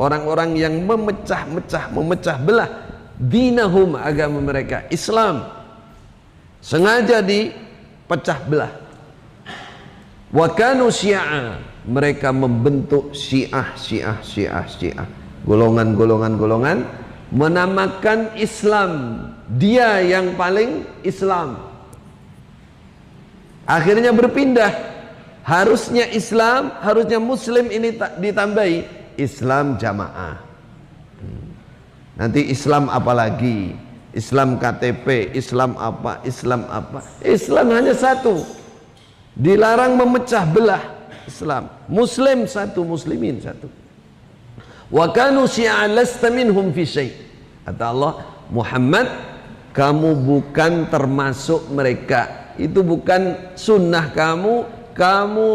orang-orang yang memecah belah dinahum, agama mereka, Islam, sengaja dipecah belah. Wa kanu syi'a, mereka membentuk syiah, golongan-golongan, menamakan Islam dia yang paling Islam. Akhirnya berpindah, harusnya Islam, harusnya Muslim, ini ditambahi Islam jamaah. Nanti Islam apa lagi? Islam KTP, Islam apa? Islam hanya satu. Dilarang memecah belah Islam. Muslim satu, muslimin satu. Wa kanu syi'a lasta minhum fi syai'. Kata Allah, Muhammad, kamu bukan termasuk mereka. Itu bukan sunnah kamu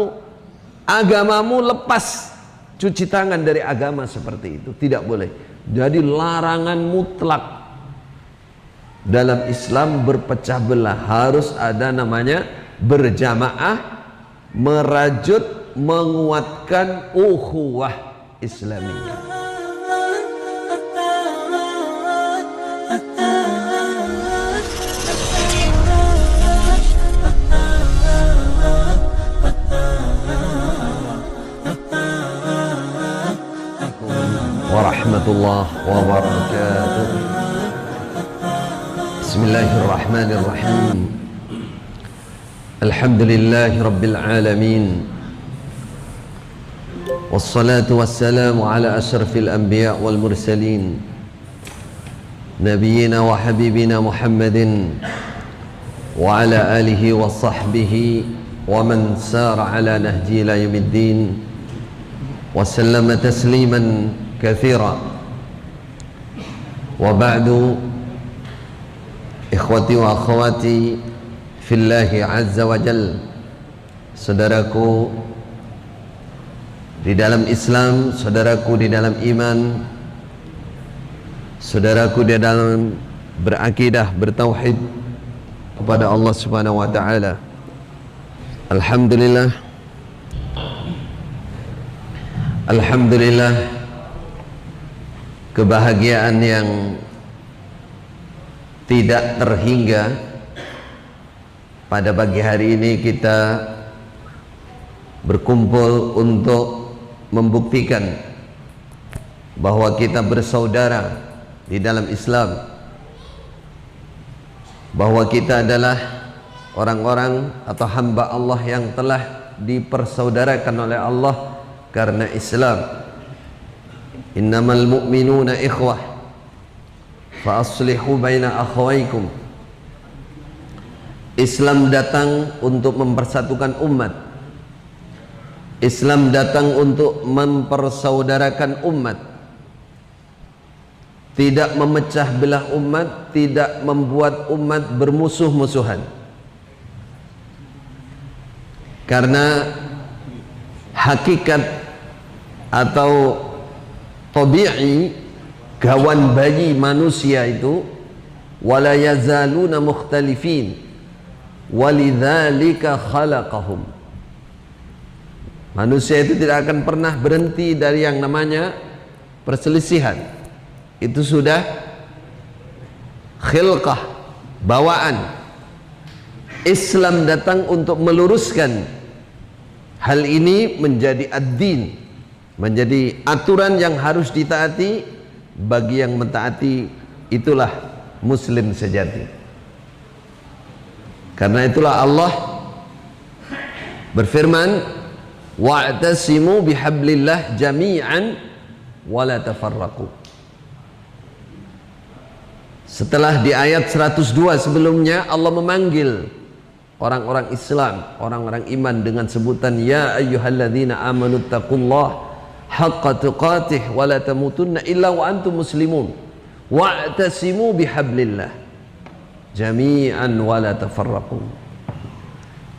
agamamu lepas, cuci tangan dari agama seperti itu. Tidak boleh. Jadi larangan mutlak dalam Islam berpecah belah. Harus ada namanya berjamaah, merajut, menguatkan ukhuwah Islamiyah. Warahmatullahi wabarakatuh. Bismillahirrahmanirrahim. Alhamdulillahi rabbil alamin. Wassalatu wassalamu ala asyrafil anbiya wal mursalin, nabiyyina wa habibina Muhammadin wa ala alihi wa sahbihi wa man sara ala nahji ila yaumiddin wa sallama tasliman katsira. Wa ba'du, ikhwati wa akhwati fillahi azza wa jal, saudaraku di dalam Islam, saudaraku di dalam iman, saudaraku di dalam berakidah, bertauhid kepada Allah Subhanahu wa taala. Alhamdulillah, kebahagiaan yang tidak terhingga pada pagi hari ini kita berkumpul untuk membuktikan bahwa kita bersaudara di dalam Islam, bahwa kita adalah orang-orang atau hamba Allah yang telah dipersaudarakan oleh Allah karena Islam. Innamal mu'minuna ikhwah fa aslihu baina akhawaykum. Islam datang untuk mempersatukan umat. Islam datang untuk mempersaudarakan umat, tidak memecah belah umat, tidak membuat umat bermusuh-musuhan. Karena hakikat atau tabi'i, gawan bayi manusia itu, wala yazaluna mukhtalifin walidzalika khalaqahum. Manusia itu tidak akan pernah berhenti dari yang namanya perselisihan. Itu sudah khilqah, bawaan. Islam datang untuk meluruskan hal ini menjadi ad-din, menjadi aturan yang harus ditaati. Bagi yang mentaati, itulah muslim sejati. Karena itulah Allah berfirman, wa'tasimu bihablillah jami'an wa la tafarraqu. Setelah di ayat 102 sebelumnya Allah memanggil orang-orang Islam, orang-orang iman dengan sebutan ya ayyuhalladzina amanu taqullaha haqqa tuqatih wa la tamutunna illa wa antum muslimun wa'tasimu bihablillah jami'an wa la tafarraqu.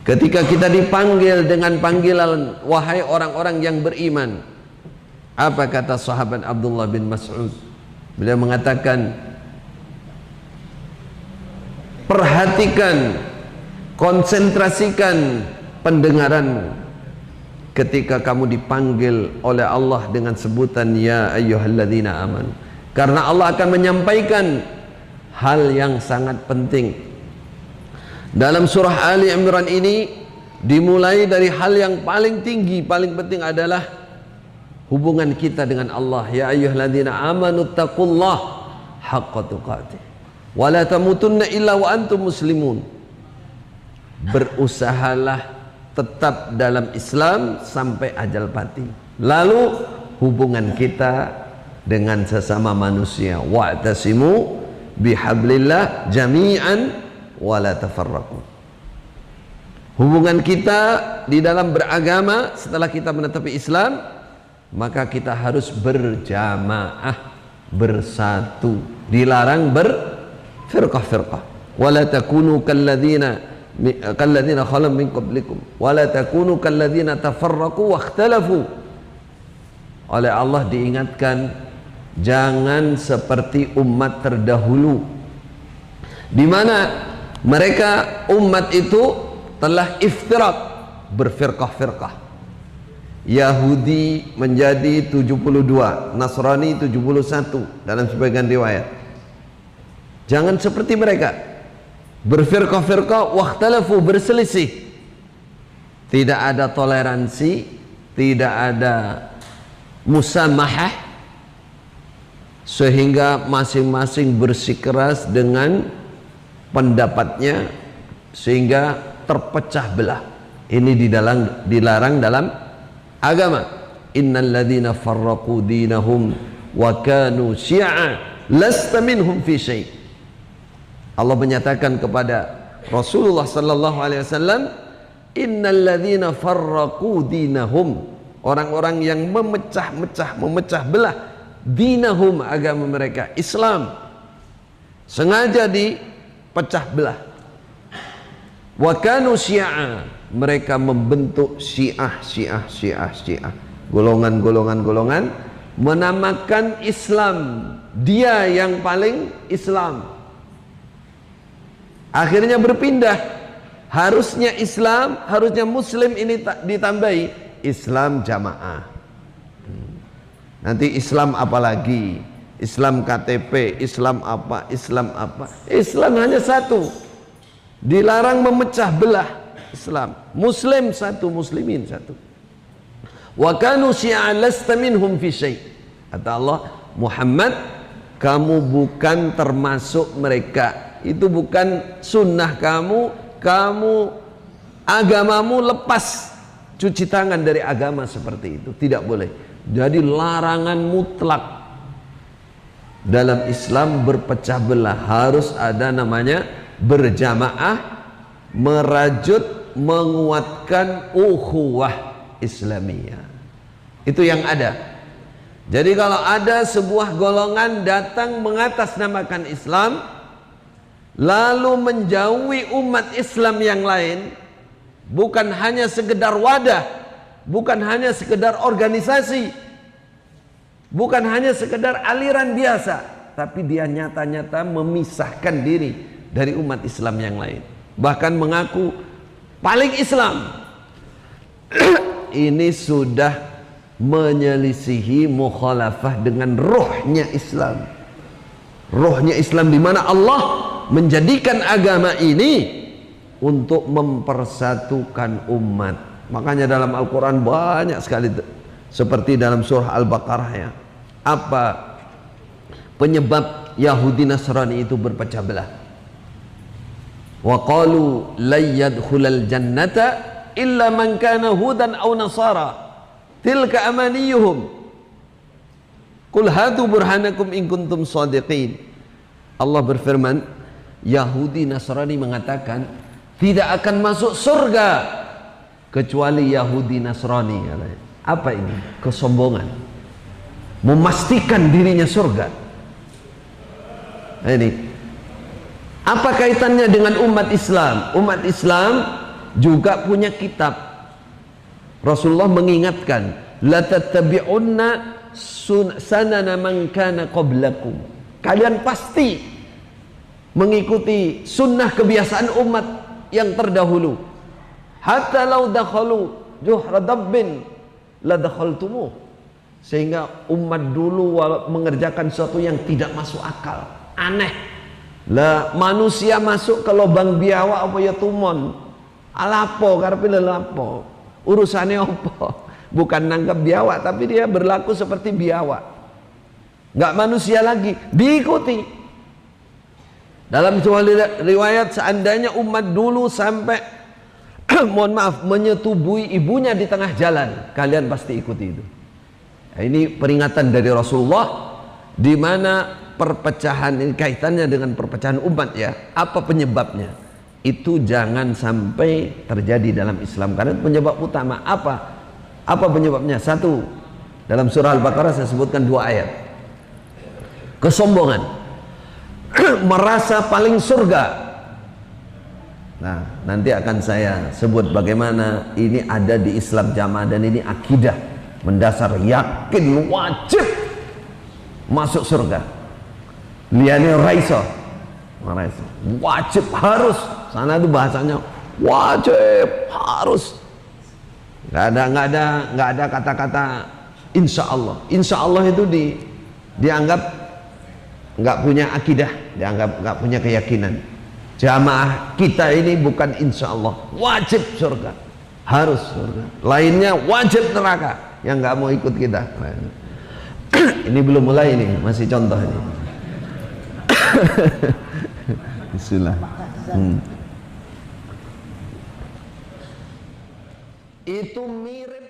Ketika kita dipanggil dengan panggilan wahai orang-orang yang beriman, apa kata sahabat Abdullah bin Mas'ud? Beliau mengatakan, perhatikan, konsentrasikan pendengaranmu, ketika kamu dipanggil oleh Allah dengan sebutan ya ayyuhalladzina amanu, karena Allah akan menyampaikan hal yang sangat penting. Dalam surah Ali Imran ini dimulai dari hal yang paling tinggi, paling penting adalah hubungan kita dengan Allah. Ya ayyuhalladzina amanu taqullaha haqqa tuqatih wa la tamutunna illa wa antum muslimun. Berusahalah tetap dalam Islam sampai ajal pati. Lalu hubungan kita dengan sesama manusia, wa'tasimu bihablillah jami'an wa la tafarraqu. Hubungan kita di dalam beragama setelah kita menetapi Islam, maka kita harus berjamaah, bersatu. Dilarang berfirqah-firqah. Wa la takunu kalladzina khalam min qablikum wa la takunu kalladzina tafarraqu wa ikhtalafu. Oleh Allah diingatkan, jangan seperti umat terdahulu di mana mereka umat itu telah iftirak, berfirqah-firqah. Yahudi menjadi 72, Nasrani 71 dalam sebagian riwayat. Jangan seperti mereka, berfirqah-firqah, wakhtalafu, berselisih. Tidak ada toleransi, tidak ada musamahah, sehingga masing-masing bersikeras dengan pendapatnya sehingga terpecah belah. Ini dilarang dalam agama. Innal ladzina farraqu dinahum wa kanu syi'a lasta minhum fi syai'. Allah menyatakan kepada Rasulullah sallallahu alaihi wasallam, innal ladzina farraqu dinahum, orang-orang yang memecah belah dinahum, agama mereka, Islam, sengaja dipecah belah. Wa kanu syi'a, mereka membentuk syiah, golongan-golongan menamakan Islam, dia yang paling Islam. Akhirnya berpindah, harusnya Islam, harusnya Muslim, ini ditambahi Islam jamaah. Nanti Islam apalagi? Islam KTP, Islam apa? Islam hanya satu. Dilarang memecah belah Islam. Muslim satu, muslimin satu. Wa kanu syi'an lasta minhum fi syai'. Kata Allah, Muhammad, kamu bukan termasuk mereka. Itu bukan sunnah kamu agamamu lepas cuci tangan dari agama seperti itu. Tidak boleh. Jadi larangan mutlak dalam Islam berpecah belah. Harus ada namanya berjamaah, merajut, menguatkan ukhuwah Islamiyah. Itu yang ada. Jadi kalau ada sebuah golongan datang mengatasnamakan Islam lalu menjauhi umat Islam yang lain, bukan hanya sekedar wadah, bukan hanya sekedar organisasi, bukan hanya sekedar aliran biasa, tapi dia nyata-nyata memisahkan diri dari umat Islam yang lain, bahkan mengaku paling Islam. Ini sudah menyelisihi, mukhalafah dengan rohnya Islam. Rohnya Islam di mana Allah menjadikan agama ini untuk mempersatukan umat. Makanya dalam Al-Quran banyak sekali, seperti dalam surah Al-Baqarah ya. Apa penyebab Yahudi Nasrani itu berpecah belah? Wa qalu lan yadkhulal jannata illa man kana hudan aw nasara tilka amaniyuhum qul hatu burhanakum in kuntum shadiqin. Allah berfirman, Yahudi Nasrani mengatakan tidak akan masuk surga kecuali Yahudi Nasrani. Apa ini? Kesombongan, memastikan dirinya surga. Ini apa kaitannya dengan umat Islam? Umat Islam juga punya kitab. Rasulullah mengingatkan, la tattabi'unna sanana man kana qablakum. Kalian pasti mengikuti sunnah kebiasaan umat yang terdahulu. Hatta law dakhalu juhra dabbin la dakhaltumuh. Sehingga umat dulu mengerjakan sesuatu yang tidak masuk akal, aneh. Lah manusia masuk ke lubang biawak apa ya tumon. Alapo karepe lapo. Urusannya apa? Bukan nangkap biawak, tapi dia berlaku seperti biawak. Enggak manusia lagi, diikuti. Dalam sebuah riwayat, seandainya umat dulu sampai mohon maaf menyetubui ibunya di tengah jalan, kalian pasti ikuti itu. Nah, ini peringatan dari Rasulullah, di mana perpecahan ini kaitannya dengan perpecahan umat ya. Apa penyebabnya? Itu jangan sampai terjadi dalam Islam, karena penyebab utama apa? Apa penyebabnya? Satu, dalam surah Al-Baqarah saya sebutkan 2 ayat. Kesombongan, merasa paling surga. Nah, nanti akan saya sebut bagaimana ini ada di Islam jamaah, dan ini akidah mendasar, yakin wajib masuk surga. Liane raiso, wajib, harus. Sana itu bahasanya wajib, harus. Nggak ada kata-kata insya Allah. Insya Allah itu dianggap nggak punya akidah, dianggap nggak punya keyakinan. Jamaah kita ini bukan insya Allah, wajib surga, harus surga. Lainnya wajib neraka, yang nggak mau ikut kita. Ini belum mulai, ini masih contoh ini. Bismillah. Itu mirip